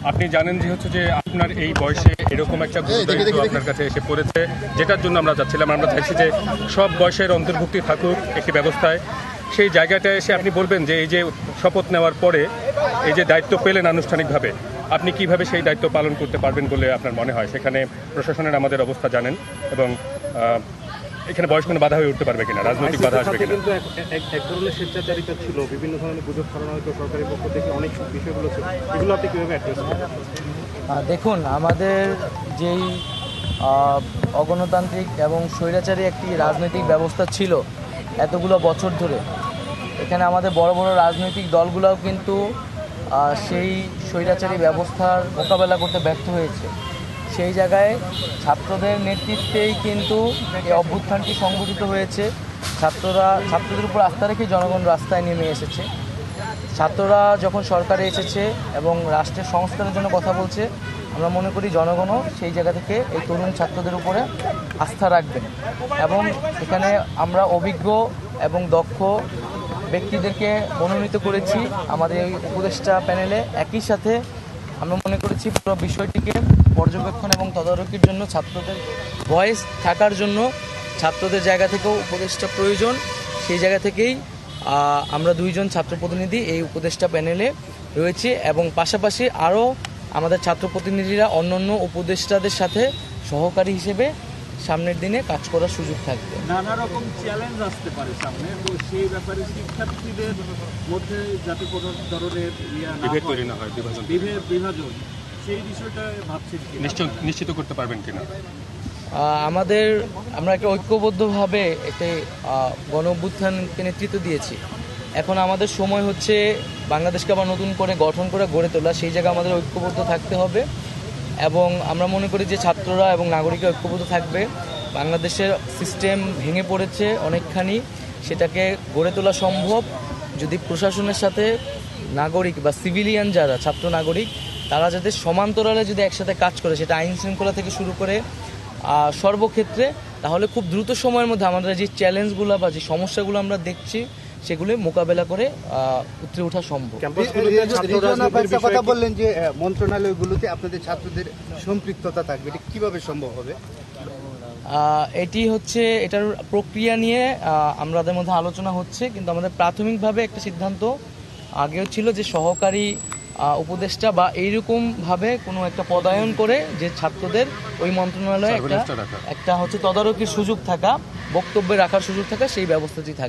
আপনি জানেন যে হচ্ছে যে আপনার এই বয়সে এরকম একটা দায়িত্ব আপনার কাছে এসে পড়েছে, যেটার জন্য আমরা যাচ্ছিলাম। আমরা চাইছি যে সব বয়সের অন্তর্ভুক্তি থাকুক একটি ব্যবস্থায়। সেই জায়গাটায় এসে আপনি বলবেন যে এই যে শপথ নেওয়ার পরে এই যে দায়িত্ব পেলেন আনুষ্ঠানিকভাবে, আপনি কিভাবে সেই দায়িত্ব পালন করতে পারবেন বলে আপনার মনে হয়? সেখানে প্রশাসনের আমাদের অবস্থা জানেন, এবং এখানে বয়স কোনো বাধা হয়ে উঠতে পারবে কিনা, রাজনৈতিক বাধা আসবে কিনা? কিন্তু এক ধরনের স্বেচ্ছাচারিতা ছিল, বিভিন্ন ধরনের গুজব ছড়ানো হয়তো সরকারের পক্ষ থেকে, অনেক বিষয়গুলো ছিল, এগুলো আপনি কীভাবে অ্যাড্রেস করবেন? দেখুন, আমাদের যেই অগণতান্ত্রিক এবং স্বৈরাচারী একটি রাজনৈতিক ব্যবস্থা ছিল এতগুলো বছর ধরে, এখানে আমাদের বড় বড় রাজনৈতিক দলগুলোও কিন্তু সেই স্বৈরাচারী ব্যবস্থার মোকাবেলা করতে ব্যর্থ হয়েছে। সেই জায়গায় ছাত্রদের নেতৃত্বেই কিন্তু এই অভ্যুত্থানটি সংগঠিত হয়েছে। ছাত্রদের উপর আস্থা রেখে জনগণ রাস্তায় নেমে এসেছে। ছাত্ররা যখন সরকারে এসেছে এবং রাষ্ট্রের সংস্কারের জন্য কথা বলছে, আমরা মনে করি জনগণও সেই জায়গা থেকে এই তরুণ ছাত্রদের উপরে আস্থা রাখবেন, এবং এখানে আমরা অভিজ্ঞ এবং দক্ষ ব্যক্তিদেরকে মনোনীত করেছি আমাদের এই উপদেষ্টা প্যানেলে। একই সাথে আমরা মনে করেছি পুরো বিষয়টিকে পর্যবেক্ষণ এবং তদারকির জন্য ছাত্রদের ভয়েস থাকার জন্য ছাত্রদের জায়গা থেকেও উপদেষ্টা প্রয়োজন। সেই জায়গা থেকেই আমরা দুইজন ছাত্র প্রতিনিধি এই উপদেষ্টা প্যানেলে রয়েছে, এবং পাশাপাশি আরও আমাদের ছাত্র প্রতিনিধিরা অন্যান্য উপদেষ্টাদের সাথে সহকারী হিসেবে সামনের দিনে কাজ করার সুযোগ থাকবে। নানা রকম চ্যালেঞ্জ আসতে পারে সামনে, তো সেই ব্যাপারে শিক্ষার্থীদের মধ্যে যাতে কোনো ধরনের বিভেদ তৈরি না হয়, বিভাজন, সেই বিষয়টা ভাবছেন নিশ্চিত করতে পারবেন কিনা? আমরা একটা ঐক্যবদ্ধভাবে একটা গণ অভ্যুত্থানকে নেতৃত্ব দিয়েছি। এখন আমাদের সময় হচ্ছে বাংলাদেশকে আবার নতুন করে গঠন করে গড়ে তোলা। সেই জায়গায় আমাদের ঐক্যবদ্ধ থাকতে হবে, এবং আমরা মনে করি যে ছাত্ররা এবং নাগরিকরা ঐক্যবদ্ধ থাকবে। বাংলাদেশের সিস্টেম ভেঙে পড়েছে অনেকখানি, সেটাকে গড়ে তোলা সম্ভব যদি প্রশাসনের সাথে নাগরিক বা সিভিলিয়ান যারা ছাত্র নাগরিক তারা যাতে সমান্তরালে যদি একসাথে কাজ করে, সেটা আইন শৃঙ্খলা থেকে শুরু করে সর্বক্ষেত্রে, তাহলে খুব দ্রুত সময়ের মধ্যে আমাদের যে চ্যালেঞ্জগুলো বা যে সমস্যাগুলো আমরা দেখছি সেগুলো মোকাবেলা করে উতরে ওঠা সম্ভব। কথা বললেন যে মন্ত্রণালয়গুলোতে আপনাদের ছাত্রদের সম্পৃক্ততা থাকবে, এটা কিভাবে সম্ভব হবে? এটার প্রক্রিয়া নিয়ে আমাদের মধ্যে আলোচনা হচ্ছে, কিন্তু আমাদের প্রাথমিকভাবে একটা সিদ্ধান্ত আগেও ছিল যে সহকারী উপদেষ্টা বা এইরকমভাবে কোনো একটা পদায়ন করে যে ছাত্রদের ওই মন্ত্রণালয়ে একটা তদারকির সুযোগ থাকা, বক্তব্যে রাখার সুযোগ থাকা, সেই ব্যবস্থাটি থাকবে।